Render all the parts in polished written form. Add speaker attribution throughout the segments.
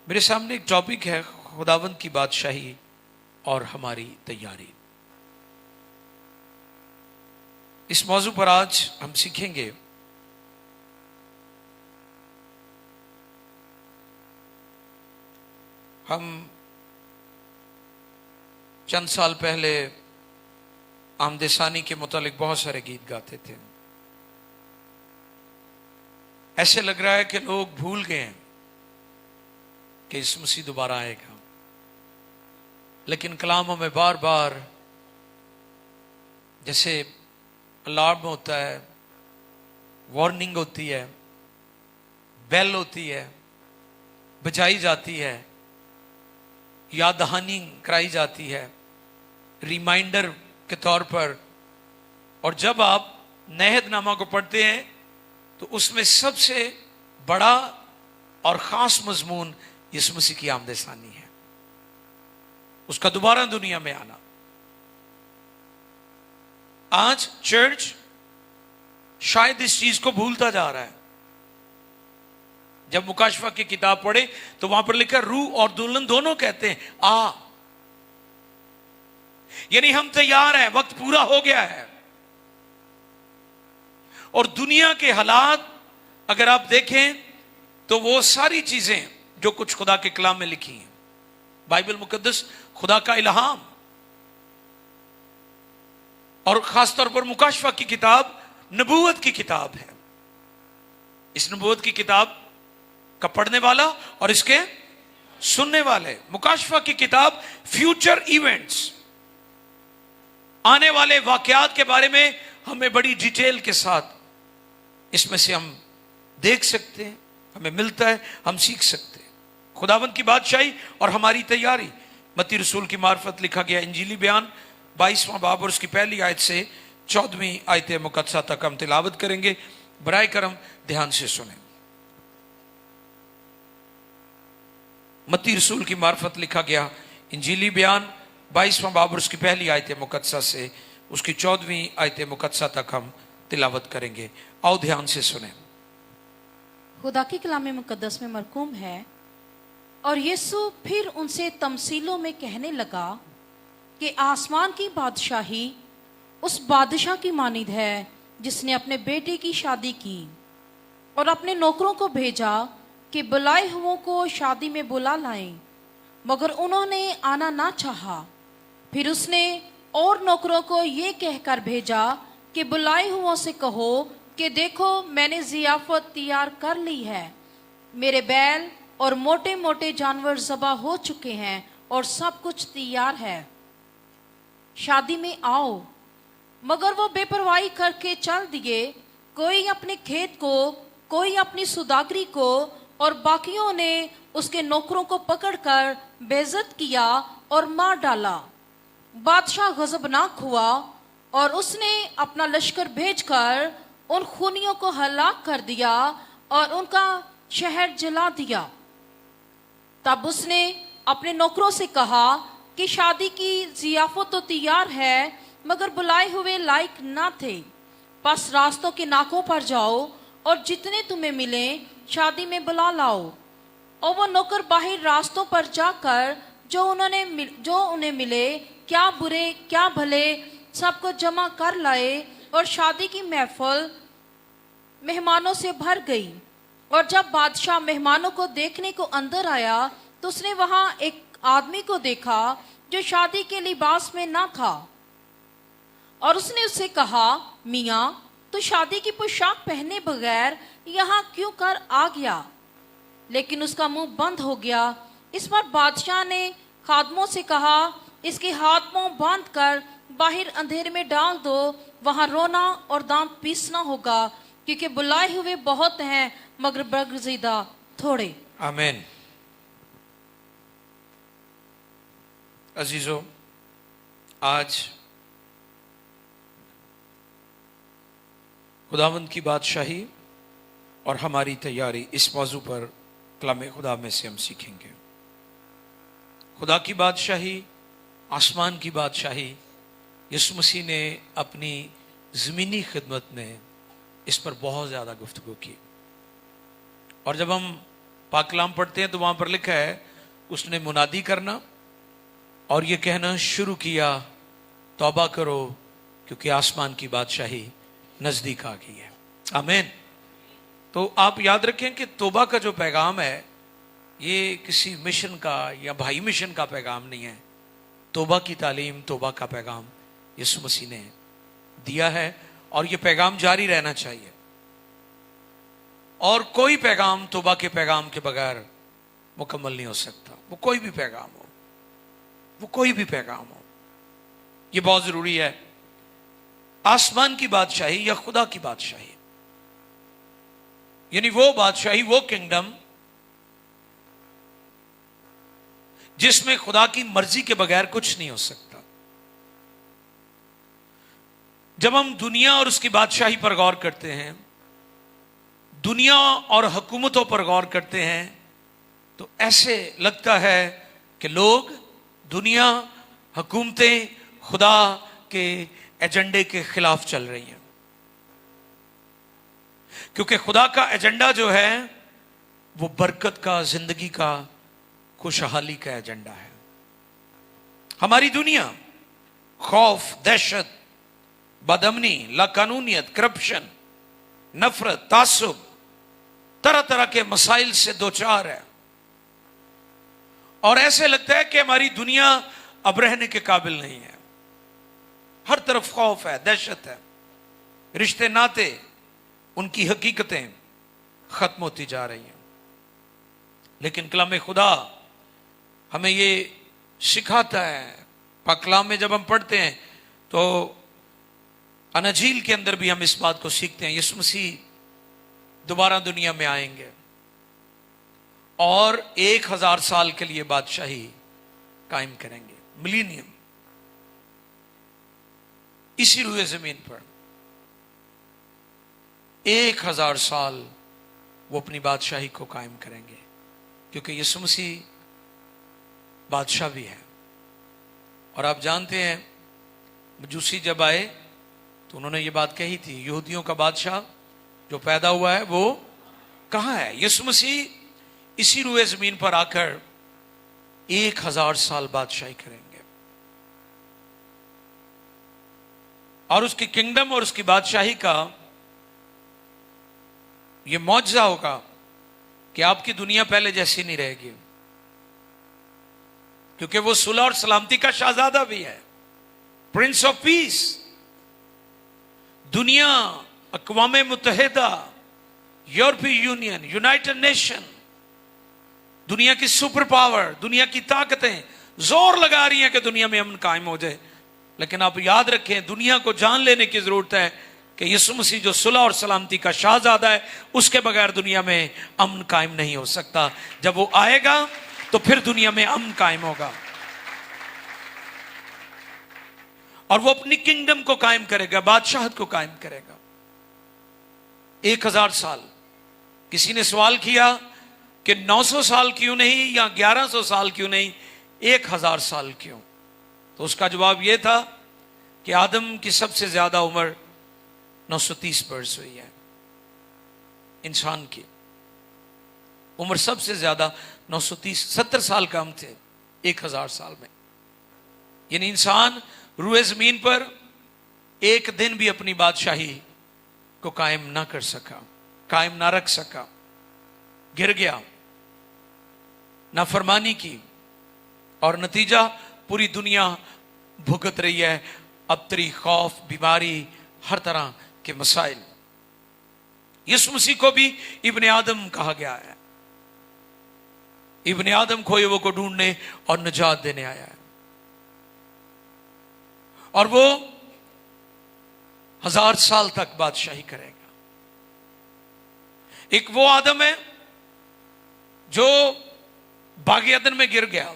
Speaker 1: میرے سامنے ایک ٹاپک ہے خداوند کی بادشاہی اور ہماری تیاری. اس موضوع پر آج ہم سیکھیں گے ہم چند سال پہلے آمد ثانی کے متعلق بہت سارے گیت گاتے تھے. ایسے لگ رہا ہے کہ لوگ بھول گئے ہیں کہ اس مسیح دوبارہ آئے گا، لیکن کلام ہمیں بار بار جیسے الارم ہوتا ہے، وارننگ ہوتی ہے، بیل ہوتی ہے، بجائی جاتی ہے، یاد دہانی کرائی جاتی ہے ریمائنڈر کے طور پر. اور جب آپ نئے عہد نامہ کو پڑھتے ہیں تو اس میں سب سے بڑا اور خاص مضمون یسوع مسیح کی آمد ثانی ہے، اس کا دوبارہ دنیا میں آنا. آج چرچ شاید اس چیز کو بھولتا جا رہا ہے. جب مکاشفہ کی کتاب پڑھے تو وہاں پر لکھا روح اور دلہن دونوں کہتے ہیں آ، یعنی ہم تیار ہیں، وقت پورا ہو گیا ہے. اور دنیا کے حالات اگر آپ دیکھیں تو وہ ساری چیزیں جو کچھ خدا کے کلام میں لکھی ہیں، بائبل مقدس خدا کا الہام، اور خاص طور پر مکاشفہ کی کتاب نبوت کی کتاب ہے. اس نبوت کی کتاب کا پڑھنے والا اور اس کے سننے والے. مکاشفہ کی کتاب فیوچر ایونٹس، آنے والے واقعات کے بارے میں ہمیں بڑی ڈیٹیل کے ساتھ اس میں سے ہم دیکھ سکتے ہیں، ہمیں ملتا ہے، ہم سیکھ سکتے ہیں. خداوند کی بادشاہی اور ہماری تیاری. متی رسول کی معرفت لکھا گیا انجیلی بیان 22واں باب اور اس کی پہلی آیت سے 14ویں آیت مقدسہ تک ہم تلاوت کریں گے. برائے کرم دھیان سے سنیں. متی رسول کی معرفت لکھا گیا انجیلی بیان 22واں باب اور اس کی پہلی آیت مقدسہ سے اس کی 14ویں آیت مقدسہ تک ہم تلاوت کریں گے. آؤ دھیان سے سنیں.
Speaker 2: خدا کی کلام مقدس میں مرقوم ہے، اور یسوع پھر ان سے تمثیلوں میں کہنے لگا کہ آسمان کی بادشاہی اس بادشاہ کی مانند ہے جس نے اپنے بیٹے کی شادی کی اور اپنے نوکروں کو بھیجا کہ بلائے ہوئوں کو شادی میں بلا لائیں، مگر انہوں نے آنا نہ چاہا. پھر اس نے اور نوکروں کو یہ کہہ کر بھیجا کہ بلائے ہوئوں سے کہو کہ دیکھو میں نے ضیافت تیار کر لی ہے، میرے بیل اور موٹے موٹے جانور ذبح ہو چکے ہیں اور سب کچھ تیار ہے، شادی میں آؤ. مگر وہ بے پرواہی کر کے چل دیے، کوئی اپنے کھیت کو، کوئی اپنی سوداگری کو، اور باقیوں نے اس کے نوکروں کو پکڑ کر بے عزت کیا اور مار ڈالا. بادشاہ غضبناک ہوا اور اس نے اپنا لشکر بھیج کر ان خونیوں کو ہلاک کر دیا اور ان کا شہر جلا دیا. تب اس نے اپنے نوکروں سے کہا کہ شادی کی ضیافت تو تیار ہے مگر بلائے ہوئے لائق نہ تھے، پس راستوں کے ناکوں پر جاؤ اور جتنے تمہیں ملیں شادی میں بلا لاؤ. اور وہ نوکر باہر راستوں پر جا کر جو انہیں ملے، کیا برے کیا بھلے، سب کو جمع کر لائے، اور شادی کی محفل مہمانوں سے بھر گئی. اور جب بادشاہ مہمانوں کو دیکھنے کو اندر آیا تو اس نے وہاں ایک آدمی کو دیکھا جو شادی کے لباس میں نہ تھا، اور اس نے اس سے کہا میاں تو شادی کی پوشاک پہنے بغیر یہاں کیوں کر آ گیا؟ لیکن اس کا منہ بند ہو گیا. اس پر بادشاہ نے خادموں سے کہا اس کے ہاتھ پاؤں باندھ کر باہر اندھیرے میں ڈال دو، وہاں رونا اور دانت پیسنا ہوگا، کیونکہ بلائے ہوئے بہت ہیں مگر برگزیدہ تھوڑے.
Speaker 1: آمین. عزیزو، آج خداوند کی بادشاہی اور ہماری تیاری اس موضوع پر کلام خدا میں سے ہم سیکھیں گے. خدا کی بادشاہی، آسمان کی بادشاہی، یسوع مسیح نے اپنی زمینی خدمت میں اس پر بہت زیادہ گفتگو کی. اور جب ہم पाक कलाम पढ़ते हैं तो वहां पर लिखा है उसने मुनादी करना और ये कहना शुरू किया, तौबा करो क्योंकि आसमान की बादशाही नजदीक आ गई है। आमीन। तो आप याद रखें कि तौबा का जो पैगाम है ये किसी मिशन का या भाई मिशन का पैगाम नहीं है। तौबा की तालीम, तौबा का पैगाम यीशु मसीह ने दिया है और ये पैगाम जारी रहना चाहिए। और कोई पैगाम तौबा के पैगाम के बगैर मुकम्मल नहीं हो सकता। वो कोई भी पैगाम हो, वो कोई भी पैगाम हो, ये बहुत जरूरी है। आसमान की बादशाही या खुदा की बादशाही, यानी वो बादशाही, वो किंगडम जिसमें खुदा की मर्जी के बगैर कुछ नहीं हो सकता। जब हम दुनिया और उसकी बादशाही पर गौर करते हैं, दुनिया और हुकूमतों पर गौर करते हैं, तो ऐसे लगता है कि लोग, दुनिया, हुकूमतें खुदा के एजेंडे के खिलाफ चल रही हैं। क्योंकि खुदा का एजेंडा जो है वो बरकत का, जिंदगी का, खुशहाली का एजेंडा है। हमारी दुनिया खौफ, दहशत, बदअमनी, लाकानूनियत, करप्शन, नफरत, तासुब, तरह तरह के मसाइल से दो चार है और ऐसे लगता है कि हमारी दुनिया अब रहने के काबिल नहीं है। हर तरफ खौफ है, दहशत है, रिश्ते नाते, उनकी हकीकतें खत्म होती जा रही हैं। लेकिन कलाम खुदा हमें ये सिखाता है। पाक कलाम में जब हम पढ़ते हैं तो अनजील के अंदर भी हम इस बात को सीखते हैं। यीशु मसीह दोबारा दुनिया में आएंगे और 1000 साल के लिए बादशाही कायम करेंगे, मिलीनियम, इसी रुए जमीन पर 1000 साल वो अपनी बादशाही को कायम करेंगे, क्योंकि यीशु मसीह बादशाह भी है। और आप जानते हैं मजूसी जब आए तो उन्होंने ये बात कही थी, यहूदियों का बादशाह जो पैदा हुआ है वो कहां है? यीशु मसीह इसी रुए जमीन पर आकर 1000 साल बादशाही करेंगे और उसकी किंगडम और उसकी बादशाही का ये मौजज़ा होगा कि आपकी दुनिया पहले जैसी नहीं रहेगी, क्योंकि वो सुलह और सलामती का शहजादा भी है, प्रिंस ऑफ पीस। दुनिया, अक़वाम मुत्तहिदा, यूरोपीय यूनियन, यूनाइटेड नेशन, दुनिया की सुपर पावर, दुनिया की ताकतें जोर लगा रही हैं कि दुनिया में अमन कायम हो जाए। लेकिन आप याद रखें, दुनिया को जान लेने की जरूरत है कि यीशु मसीह जो सुलह और सलामती का शहजादा है, उसके बगैर दुनिया में अमन कायम नहीं हो सकता। जब वो आएगा तो फिर दुनिया में अमन कायम होगा और वो अपनी किंगडम को कायम करेगा, बादशाहत को कायम करेगा। 1000 साल। किसी ने सवाल किया कि 900 साल क्यों नहीं या 1100 साल क्यों नहीं, 1000 साल क्यों? तो उसका जवाब यह था कि आदम की सबसे ज्यादा उम्र 930 वर्ष हुई है। इंसान की उम्र सबसे ज्यादा 930, 70 साल कम थे 1000 साल में। यानी इंसान रुए जमीन पर एक दिन भी अपनी बादशाही को कायम ना कर सका, कायम ना रख सका, गिर गया, नाफरमानी की और नतीजा पूरी दुनिया भुगत रही है अबतरी, खौफ, बीमारी, हर तरह के मसाइल। यीशु मसीह को भी इब्ने आदम कहा गया है। इब्ने आदम खोए हुए को ढूंढने और निजात देने आया है और वो 1000 साल तक बादशाही करेगा। एक वो आदम है जो बागे अदन में गिर गया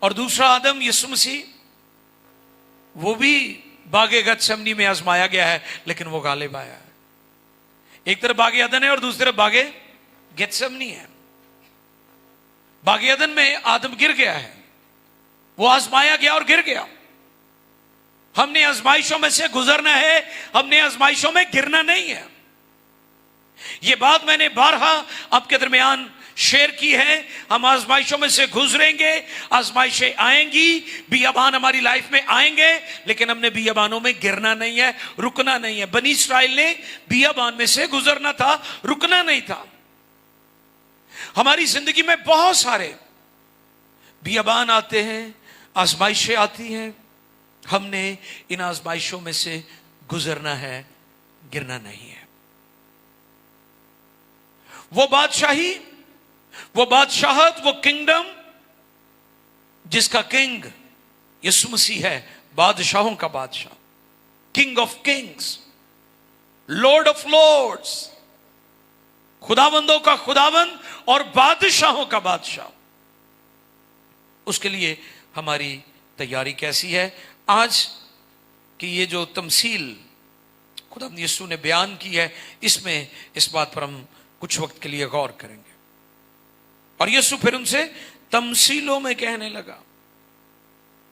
Speaker 1: और दूसरा आदम यीशु मसीह, वो भी बागे गतसमनी में आजमाया गया है लेकिन वो गालिब आया है। एक तरफ बागे अदन है और दूसरी तरफ बागे गतसमनी है। बागे अदन में आदम गिर गया है, वो आजमाया गया और गिर गया। हमने आजमाइशों में से गुजरना है, हमने आजमाइशों में गिरना नहीं है। यह बात मैंने बारहा आपके दरमियान शेयर की है। हम आजमाइशों में से गुजरेंगे, आजमाइशें आएंगी, बियाबान हमारी लाइफ में आएंगे, लेकिन हमने बियाबानों में गिरना नहीं है, रुकना नहीं है। बनी इस्राएल ने बियाबान में से गुजरना था, रुकना नहीं था। हमारी जिंदगी में बहुत सारे बियाबान आते हैं, आजमाइशें आती हैं, हमने इन आजमाइशों में से गुजरना है, गिरना नहीं है। वो बादशाही, वो बादशाहत, वो किंगडम जिसका किंग यीशु मसीह है, बादशाहों का बादशाह, king of kings, lord of lords, खुदाबंदों का खुदाबंद और बादशाहों का बादशाह। उसके लिए हमारी तैयारी कैसी है? आज की ये जो तमसील खुदावंद यीशु ने बयान की है, इसमें इस बात पर हम कुछ वक्त के लिए गौर करेंगे। और यीशु फिर उनसे तमसीलों में कहने लगा।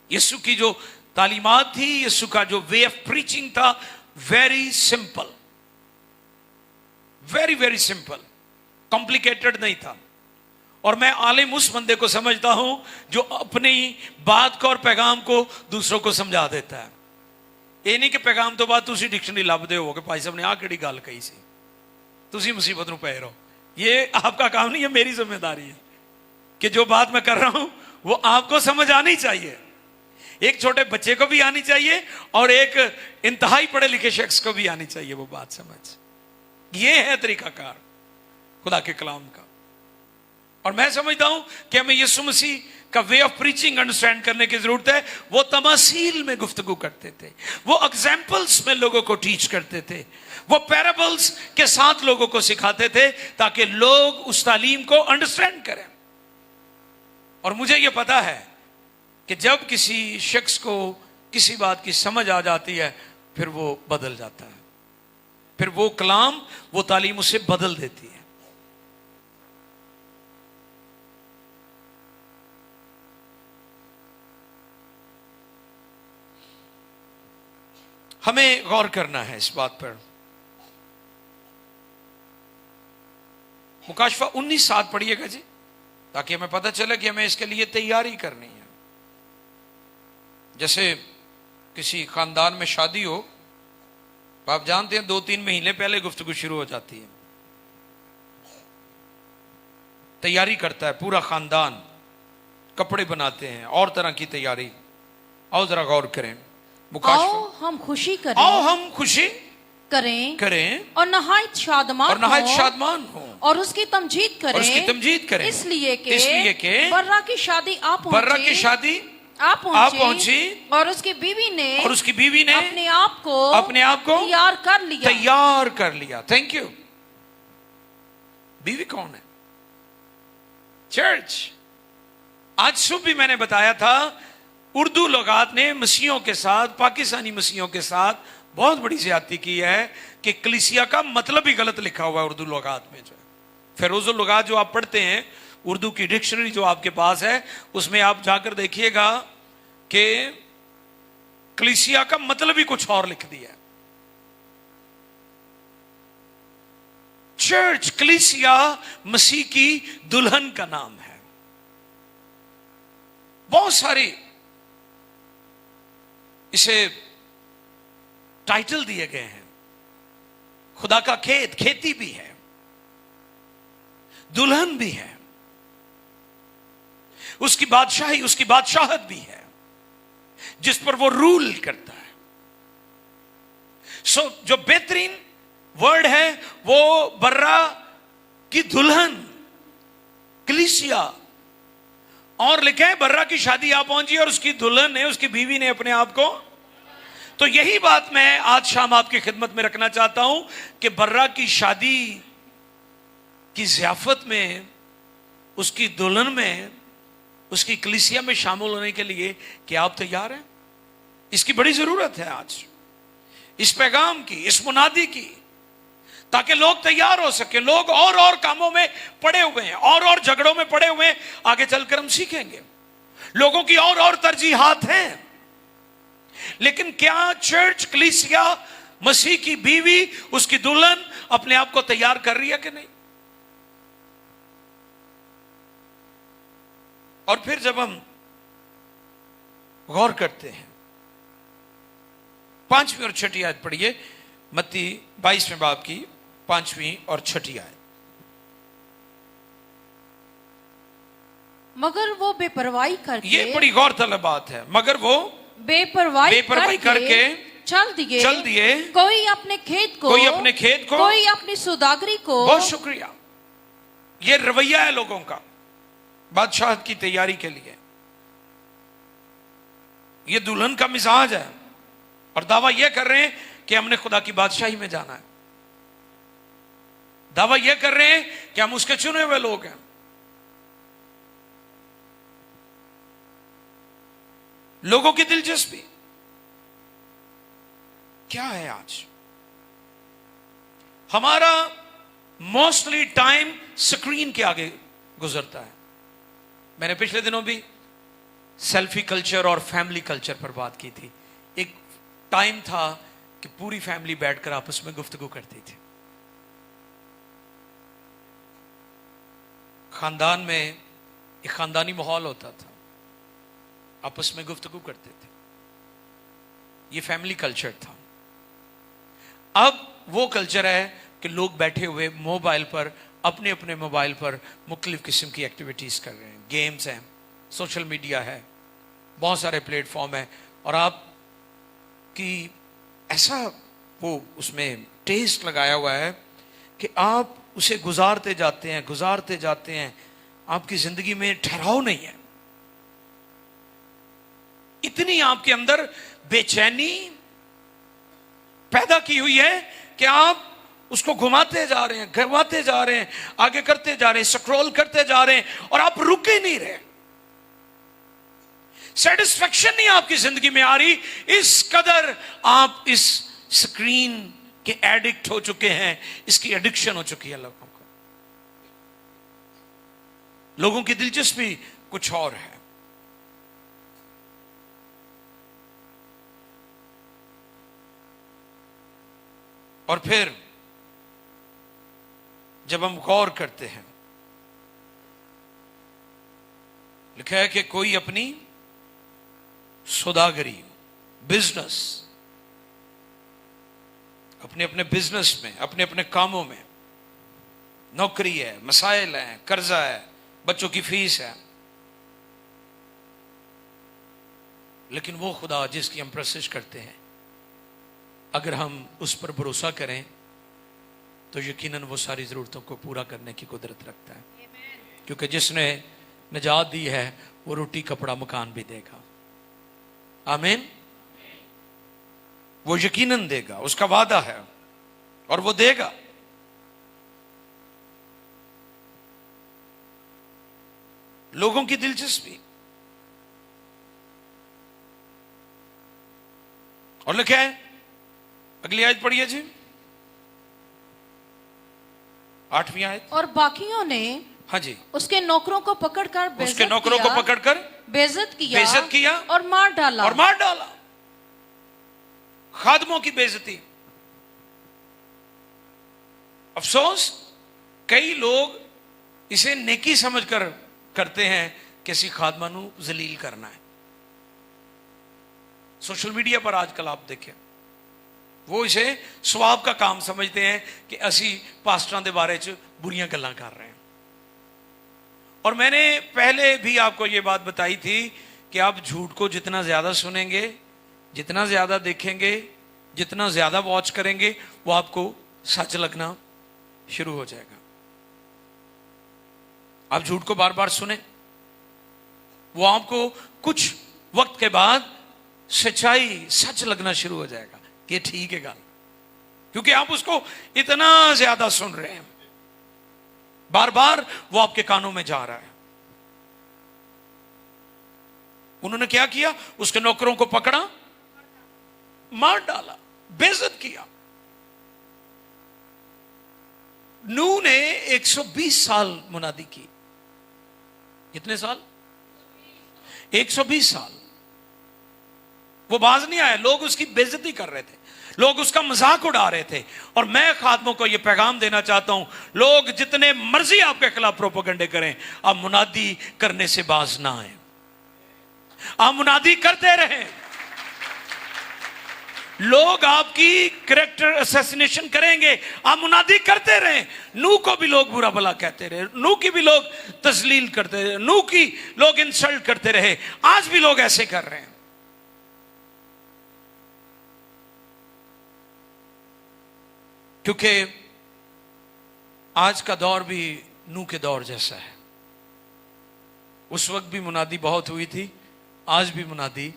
Speaker 1: यीशु की जो तालीमात थी, यीशु का जो वे ऑफ प्रीचिंग था, very simple, very very simple, complicated नहीं था। और मैं आलिम उस बंदे को समझता हूं जो अपनी बात को और पैगाम को दूसरों को समझा देता है। ये नहीं कि पैगाम तो बात तुसी डिक्शनरी लभदे हो कि भाई साहब ने आ केड़ी गल कही सी, तुसी मुसीबत नूं पै रहो। ये आपका काम नहीं है, मेरी जिम्मेदारी है कि जो बात मैं कर रहा हूं वो आपको समझ आनी चाहिए। एक छोटे बच्चे को भी आनी चाहिए और एक इंतहाई पढ़े लिखे शख्स को भी आनी चाहिए वो बात समझ। ये है तरीकाकार खुदा के कलाम का। और मैं समझता हूं कि हमें यीशु मसीह का वे ऑफ प्रीचिंग अंडरस्टैंड करने की जरूरत है। वो तमासील में गुफ्तगू करते थे, वो एग्जाम्पल्स में लोगों को टीच करते थे, वो पैराबल्स के साथ लोगों को सिखाते थे ताकि लोग उस तालीम को अंडरस्टैंड करें। और मुझे यह पता है कि जब किसी शख्स को किसी बात की समझ आ जाती है, फिर वो बदल जाता है, फिर वो कलाम, वो तालीम उसे बदल देती है। हमें गौर करना है इस बात पर। मुकाशफा 19:7 पढ़िएगा जी, ताकि हमें पता चले कि हमें इसके लिए तैयारी करनी है। जैसे किसी खानदान में शादी हो तो आप जानते हैं 2-3 महीने पहले गुफ्तगू शुरू हो जाती है। तैयारी करता है पूरा खानदान, कपड़े बनाते हैं और तरह की तैयारी। आओ जरा गौर करें।
Speaker 2: आओ हम खुशी करें,
Speaker 1: आओ हम खुशी
Speaker 2: करें और नहायत शादमान हो और उसकी तमजीद करें, इसलिए कि बर्रा की शादी आप पहुंची और उसकी बीवी ने अपने आप को तैयार कर लिया। Thank you. बीवी कौन है? चर्च। आज सुबह भी मैंने बताया था, उर्दू लोगात ने मसीहों के साथ, पाकिस्तानी मसीहों के साथ बहुत बड़ी ज्यादती की है कि कलीसिया का मतलब ही गलत लिखा हुआ है उर्दू लोगात में। जो फेरोज़ुल लोगात जो आप पढ़ते हैं, उर्दू की डिक्शनरी जो आपके पास है, उसमें आप जाकर देखिएगा कि कलीसिया का मतलब ही कुछ और लिख दिया। चर्च, कलीसिया मसीह की दुल्हन का नाम है। बहुत सारी इसे टाइटल दिए गए हैं। खुदा का खेत, खेती भी है, दुल्हन भी है, उसकी बादशाही, उसकी बादशाहत भी है जिस पर वो रूल करता है। सो जो बेहतरीन वर्ड है वो बर्रा की दुल्हन, कलीसिया, और लिखा है बर्रा की शादी आप पहुंची और उसकी दुल्हन ने, उसकी बीवी ने अपने आप को। तो यही बात मैं आज शाम आपकी खिदमत में रखना चाहता हूं कि बर्रा की शादी की ज़ियाफत में, उसकी दुल्हन में, उसकी कलीसिया में शामिल होने के लिए क्या आप तैयार हैं? इसकी बड़ी जरूरत है आज, इस पैगाम की, इस मुनादी की, ताकि लोग तैयार हो सके। लोग और कामों में पड़े हुए हैं, और झगड़ों में पड़े हुए हैं। आगे चलकर हम सीखेंगे लोगों की और तरजीहात हैं, लेकिन क्या चर्च, कलीसिया, मसीह की बीवी, उसकी दुल्हन अपने आप को तैयार कर रही है कि नहीं?
Speaker 1: اور پھر جب ہم غور کرتے ہیں 5ویں اور 6ٹھی آیت پڑھیے، متی 22ویں باب کی 5ویں اور 6ٹھی آیت۔
Speaker 2: मगर वो बेपरवाही
Speaker 1: یہ
Speaker 2: करके
Speaker 1: बड़ी गौर तलब बात है। मगर वो
Speaker 2: बेपरवाही
Speaker 1: बेपरवाही
Speaker 2: करके चल
Speaker 1: चल
Speaker 2: दिए,
Speaker 1: दिए,
Speaker 2: कोई अपने खेत को,
Speaker 1: कोई अपने खेत को,
Speaker 2: कोई अपनी सौदागरी को।
Speaker 1: बहुत शुक्रिया। ये रवैया है लोगों का बादशाहत की तैयारी के लिए। ये दुल्हन का मिजाज है और दावा ये कर रहे हैं कि हमने खुदा की बादशाही में जाना है। दावा ये कर रहे हैं कि हम उसके चुने हुए लोग हैं। लोगों की दिलचस्पी क्या है? आज हमारा मोस्टली टाइम स्क्रीन के आगे गुजरता है। मैंने पिछले दिनों भी सेल्फी कल्चर और फैमिली कल्चर पर बात की थी। एक टाइम था कि पूरी फैमिली बैठकर आपस में गुफ्तगू करती थी। खानदान में एक खानदानी माहौल होता था, आपस में गुफ्तगू करते थे। ये फैमिली कल्चर था। अब वो कल्चर है कि लोग बैठे हुए मोबाइल पर, अपने अपने मोबाइल पर मुख्तलिफ किस्म की एक्टिविटीज कर रहे हैं। गेम्स हैं, सोशल मीडिया है, बहुत सारे प्लेटफॉर्म है, और आप की ऐसा वो उसमें टेस्ट लगाया हुआ है कि आप उसे गुजारते जाते हैं। आपकी जिंदगी में ठहराव नहीं है। इतनी आपके अंदर बेचैनी पैदा की हुई है कि आप उसको घुमाते जा रहे हैं, आगे करते जा रहे हैं, स्क्रॉल करते जा रहे हैं, और आप रुक ही नहीं रहे। सेटिस्फेक्शन नहीं आपकी जिंदगी में आ रही। इस कदर आप इस स्क्रीन के एडिक्ट हो चुके हैं। इसकी एडिक्शन हो चुकी है लोगों को। लोगों की दिलचस्पी कुछ और है। और फिर जब हम गौर करते हैं, लिखा है कि कोई अपनी सौदागरी, बिजनेस, अपने अपने बिजनेस में, अपने अपने कामों में, नौकरी है, मसाइल है, कर्जा है, बच्चों की फीस है, लेकिन वो खुदा जिसकी हम प्रशंसा करते हैं, अगर हम उस पर भरोसा करें तो यकीनन वो सारी ज़रूरतों को पूरा करने की कुदरत रखता है। क्योंकि जिसने निजात दी है वो रोटी कपड़ा मकान भी देगा। आमीन। वो यकीनन देगा, उसका वादा है और वो देगा। लोगों की दिलचस्पी, और लिखा है, अगली आयत पढ़िए जी, 8वीं आयत।
Speaker 2: और बाकियों ने
Speaker 1: हाँ जी
Speaker 2: उसके नौकरों को पकड़कर बेइज्जत किया और मार डाला।
Speaker 1: खादमों की बेइज्जती। अफसोस कई लोग इसे नेकी समझकर करते हैं कि किसी खादमा नू जलील करना है। सोशल मीडिया पर आजकल आप देखें, वो इसे सवाब का काम समझते हैं कि असी पास्टरां दे बारे च बुरियां गल्लां कर रहे हैं। और मैंने पहले भी आपको ये बात बताई थी कि आप झूठ को जितना ज्यादा सुनेंगे, जितना ज्यादा देखेंगे, जितना ज्यादा वॉच करेंगे, वो आपको सच लगना शुरू हो जाएगा। आप झूठ को बार बार सुने, वो आपको कुछ वक्त के बाद सच्चाई सच लगना शुरू हो जाएगा कि ठीक है गल, क्योंकि आप उसको इतना ज्यादा सुन रहे हैं, बार बार वो आपके कानों में जा रहा है। उन्होंने क्या किया? उसके नौकरों को पकड़ा, मार डाला, बेइज्जत किया। नूह ने 120 साल मुनादी की। कितने साल? 120 साल। वो बाज नहीं आया, लोग उसकी बेइज्जती कर रहे थे, लोग उसका मजाक उड़ा रहे थे। और मैं खादमों को यह पैगाम देना चाहता हूं, लोग जितने मर्जी आपके खिलाफ प्रोपेगेंडे करें, आप मुनादी करने से बाज ना आए, आप मुनादी करते रहें। लोग आपकी कैरेक्टर असैसिनेशन करेंगे, आप मुनादी करते रहें। नूह को भी लोग बुरा भला कहते रहे, नूह की भी लोग तजलील करते रहे, नूह की लोग इंसल्ट करते रहे, आज भी लोग ऐसे कर रहे हैं। क्योंकि आज का दौर भी नूह के दौर जैसा है। उस वक्त भी मुनादी बहुत हुई थी, आज भी मुनादी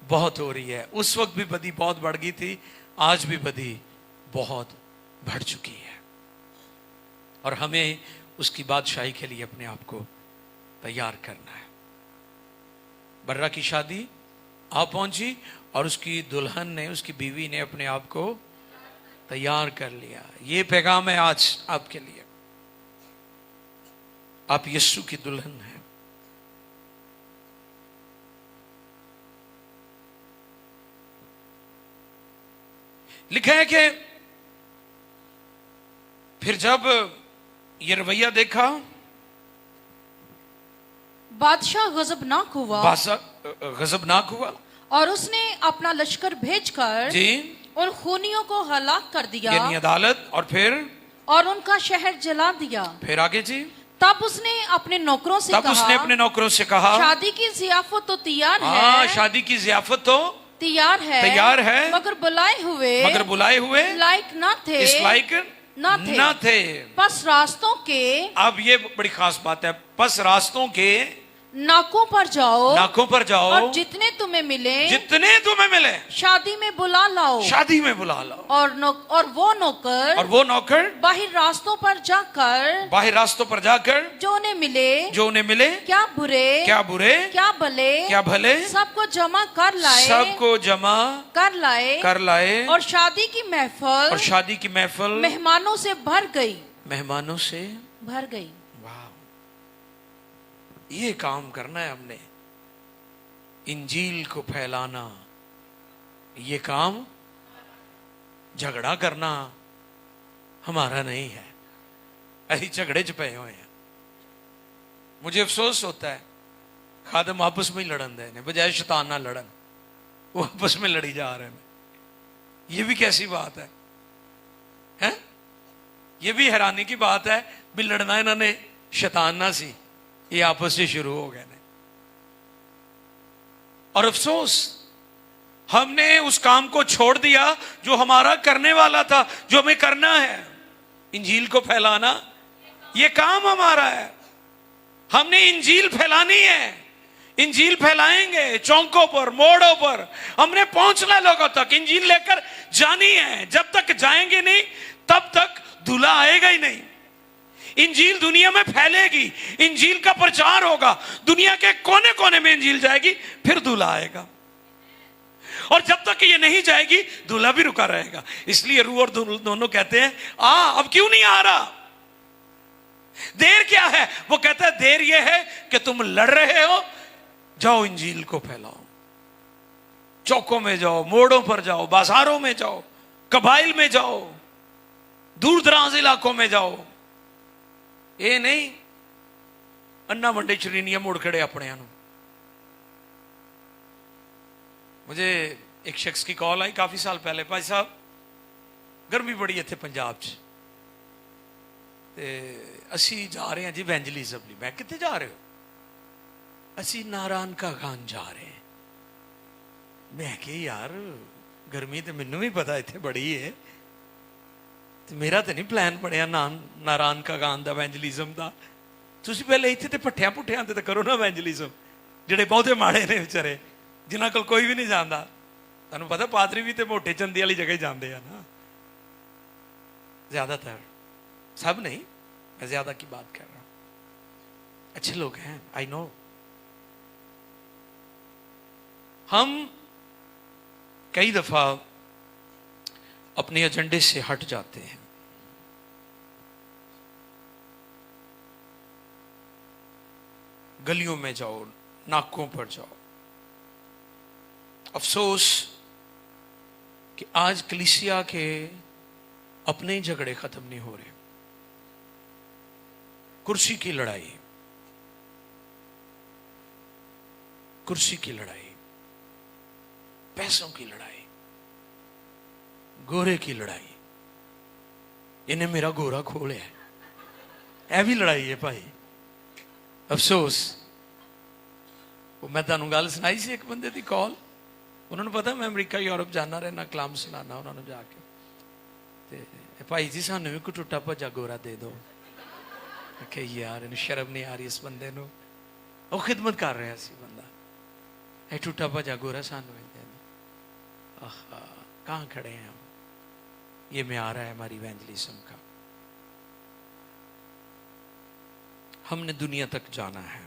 Speaker 1: बहुत हो रही है। उस वक्त भी बदी बहुत बढ़ गई थी, आज भी बदी बहुत बढ़ चुकी है। और हमें उसकी बादशाही के लिए अपने आप को तैयार करना है। बर्रा की शादी आ पहुंची और उसकी दुल्हन ने, उसकी बीवी ने अपने आप को तैयार कर लिया। ये पैगाम है आज आपके लिए। आप यीशु की दुल्हन हैं। लिखा है कि फिर जब ये रवैया देखा,
Speaker 2: बादशाह गजबनाक हुआ,
Speaker 1: गजबनाक हुआ,
Speaker 2: और उसने अपना लश्कर भेजकर
Speaker 1: जी
Speaker 2: उन खूनियों को हलाक कर दिया,
Speaker 1: यानी अदालत,
Speaker 2: और उनका शहर जला दिया।
Speaker 1: फिर आगे जी,
Speaker 2: तब उसने अपने नौकरों से कहा,
Speaker 1: उसने अपने नौकरों से कहा,
Speaker 2: शादी की जियाफत तो तैयार
Speaker 1: हाँ,
Speaker 2: है,
Speaker 1: शादी की जियाफत तो
Speaker 2: तैयार है, मगर बुलाए हुए लायक न थे,
Speaker 1: इस लायक न थे।
Speaker 2: बस रास्तों के,
Speaker 1: अब ये बड़ी खास बात है, बस रास्तों के
Speaker 2: नाकों पर जाओ, और जितने तुम्हें मिले शादी में बुला लाओ, और वो नौकर बाहर रास्तों पर जाकर जो उन्हें मिले क्या बुरे क्या भले सबको जमा कर लाए, और शादी की महफिल मेहमानों से भर गई।
Speaker 1: ये काम करना है हमने, इंजील को फैलाना। ये काम झगड़ा करना हमारा नहीं है। ऐसे झगड़े च पे हुए हैं। मुझे अफसोस होता है, खादम आपस में ही लड़न देने बजाय शैतान ना लड़न, वो आपस में लड़ी जा रहे हैं। ये भी कैसी बात है? ये भी हैरानी की बात है भी लड़ना इन्होंने शैतान ना सी, ये आपस से शुरू हो गए। और अफसोस, हमने उस काम को छोड़ दिया जो हमारा करने वाला था, जो हमें करना है। इंजील को फैलाना, ये काम हमारा है। हमने इंजील फैलानी है। इंजील फैलाएंगे चौकों पर, मोड़ों पर, हमने पहुंचना लोगों तक, इंजील लेकर जानी है। जब तक जाएंगे नहीं तब तक दूल्हा आएगा ही नहीं। इंजील दुनिया में फैलेगी, इंजील का प्रचार होगा, दुनिया के कोने कोने में इंजील जाएगी, फिर दूल्हा आएगा। और जब तक ये नहीं जाएगी दूल्हा भी रुका रहेगा। इसलिए रूह और दोनों कहते हैं अब क्यों नहीं आ रहा? देर क्या है? वो कहता है देर ये है कि तुम लड़ रहे हो। जाओ इंजील को फैलाओ, चौकों में जाओ, मोड़ों पर जाओ, बाजारों में जाओ, कबाइल में जाओ, दूर दराज इलाकों में जाओ। ये नहीं अन्ना मंडे चरीनिया मुड़ खड़े अपने। मुझे एक शख्स की कॉल आई काफी साल पहले, भाई साहब गर्मी बड़ी इत्थे पंजाब च, असी जा रहे हैं जी इवेंजलिज्म ਲਈ। मैं कितने जा रहे हो? असी नारायण का गान जा रहे हैं। मैं कि यार गर्मी तो मैनू भी पता इत्थे बड़ी है, तो मेरा तो नहीं प्लान बनया नारायण का गान दा इवेंजलिज्म दा। तुसी पहले इत्थे ते भट्ठियां पुट्ठियां ते करो ना इवेंजलिज्म, जेडे बहुते माड़े ने बेचारे, जिन्हां कोल कोई भी नहीं जाता। तुहानूं पता पादरी भी तो मोटे चंदी वाली जगह जाते हैं ना, ज्यादातर, सब नहीं, मैं ज्यादा की बात कर रहा हूं। अच्छे लोग हैं, आई नो। हम कई दफा अपने एजेंडे से हट जाते हैं। गलियों में जाओ, नाकों पर जाओ। अफसोस کہ آج کلیسیا کے اپنے جھگڑے ختم نہیں ہو رہے. کرسی کی لڑائی، کرسی کی لڑائی، پیسوں کی لڑائی، گورے کی لڑائی. انہیں میرا گورا کھولیا ہے، اے بھی لڑائی ہے بھائی. افسوس، وہ میں تمہیں گل سنائی سی ایک بندے دی کال. انہوں نے پتا میں امریکہ یورپ جانا رہنا، کلام سنانا. انہوں نے جا کے تے بھائی جی سانو بھی کوئی ٹوٹا بھجا گورا دے دو. کہ یار انہوں شرم نہیں آ رہی اس بندے نو، وہ خدمت کر رہا سی بندہ. اے ٹوٹا بھجا گورا سانو دے دو. کہاں کھڑے ہیں ہم؟ یہ معیار ہے ہماری ایونجلزم کا. ہم نے دنیا تک جانا ہے،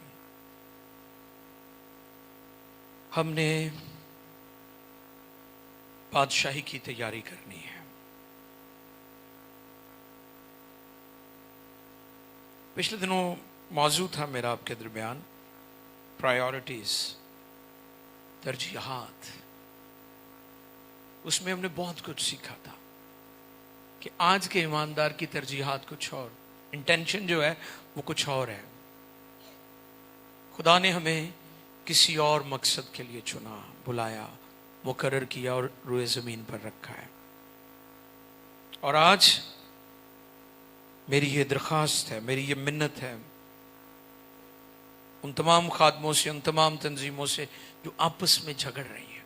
Speaker 1: ہم نے بادشاہی کی تیاری کرنی ہے. پچھلے دنوں موضوع تھا میرا آپ کے درمیان پرائیورٹیز، ترجیحات. اس میں ہم نے بہت کچھ سیکھا تھا کہ آج کے ایماندار کی ترجیحات کچھ اور، انٹینشن جو ہے وہ کچھ اور ہے. خدا نے ہمیں کسی اور مقصد کے لیے چنا، بلایا، مقرر کیا اور روئے زمین پر رکھا ہے. اور آج میری یہ درخواست ہے، میری یہ منت ہے ان تمام خادموں سے، ان تمام تنظیموں سے جو آپس میں جھگڑ رہی ہیں.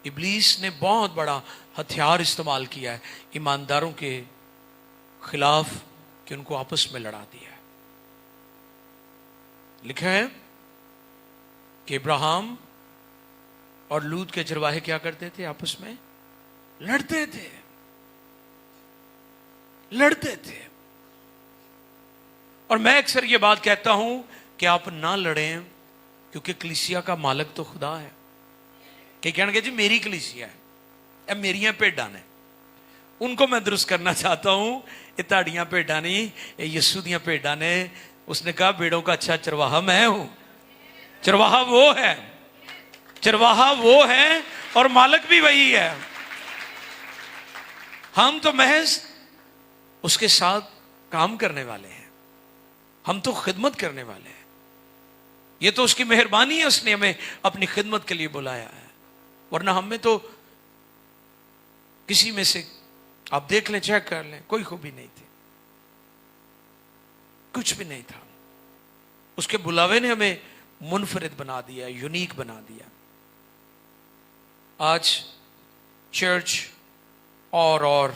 Speaker 1: ابلیس نے بہت بڑا ہتھیار استعمال کیا ہے ایمانداروں کے خلاف کہ ان کو آپس میں لڑا دیا ہے. لکھا ہے کہ ابراہیم اور لوط کے چرواہے کیا کرتے تھے؟ آپس میں لڑتے تھے، لڑتے تھے. اور میں اکثر یہ بات کہتا ہوں کہ آپ نہ لڑیں، کیونکہ کلیسیا کا مالک تو خدا ہے. کہ کہنے گے جی میری کلیسیا ہے، اب میریاں بھیڈاں نے. ان کو میں درست کرنا چاہتا ہوں، یہ تاڑیاں بھیڈاں نہیں، یہ یسوع دیاں بھیڈاں نے. اس نے کہا بیڑوں کا اچھا چرواہا میں ہوں. چرواہا وہ ہے، چرواہا وہ ہے اور مالک بھی وہی ہے. ہم تو محض اس کے ساتھ کام کرنے والے ہیں، ہم تو خدمت کرنے والے ہیں. یہ تو اس کی مہربانی ہے، اس نے ہمیں اپنی خدمت کے لیے بلایا ہے. ورنہ ہم میں تو کسی میں سے آپ دیکھ لیں، چیک کر لیں، کوئی خوبی نہیں تھی، کچھ بھی نہیں تھا. اس کے بلاوے نے ہمیں منفرد بنا دیا، یونیک بنا دیا. آج چرچ اور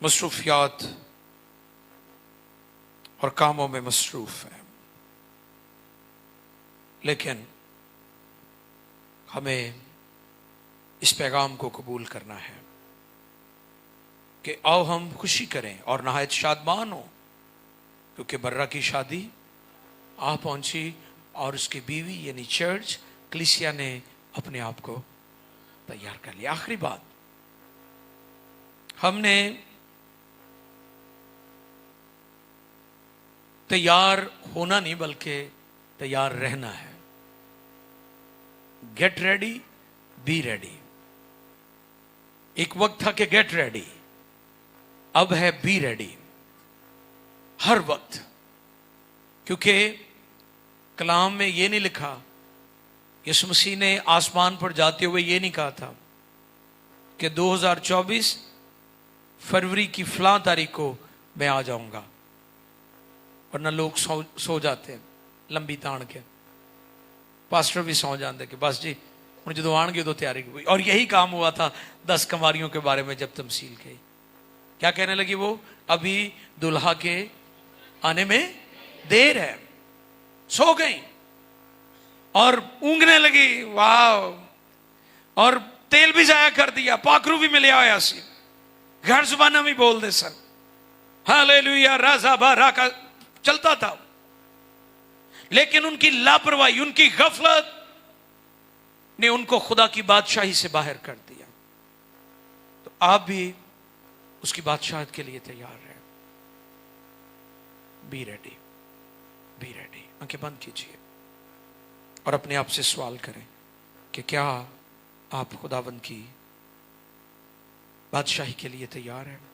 Speaker 1: مصروفیات اور کاموں میں مصروف ہے، لیکن ہمیں اس پیغام کو قبول کرنا ہے کہ آؤ ہم خوشی کریں اور نہایت شادمان ہوں، کیونکہ برہ کی شادی آ پہنچی اور اس کی بیوی یعنی چرچ کلیسیا نے اپنے آپ کو تیار کر لیا. آخری بات، ہم نے تیار ہونا نہیں بلکہ تیار رہنا ہے. Get ready, be ready. ایک وقت تھا کہ گیٹ ریڈی، اب ہے بی ریڈی ہر وقت. کیونکہ کلام میں یہ نہیں لکھا، یسوع مسیح نے آسمان پر جاتے ہوئے یہ نہیں کہا تھا کہ 2024 فروری کی فلاں تاریخ کو میں آ جاؤں گا. ورنہ لوگ سو جاتے ہیں لمبی تان کے، پاسٹر بھی سو جاتے کہ بس جی ہوں جدو آن گے ادو تیاری ہوئی. اور یہی کام ہوا تھا 10 کنواریوں کے بارے میں جب تمثیل کی. کیا کہنے لگی وہ؟ ابھی دلہا کے آنے میں دیر ہے. سو گئی اور اونگنے لگی، واو، اور تیل بھی ضائع کر دیا، پاکرو بھی ملیا ہوا سی، گھر زبانہ بھی بول دے سن، ہاللیلویا، رازا بارا کا چلتا تھا. لیکن ان کی لاپرواہی، ان کی غفلت نے ان کو خدا کی بادشاہی سے باہر کر دیا. تو آپ بھی اس کی بادشاہت کے لیے تیار رہیں. Be ready, be ready. آنکھیں بند کیجیے اور اپنے آپ سے سوال کریں، کہ کیا آپ خداوند کی بادشاہی کے لیے تیار ہیں؟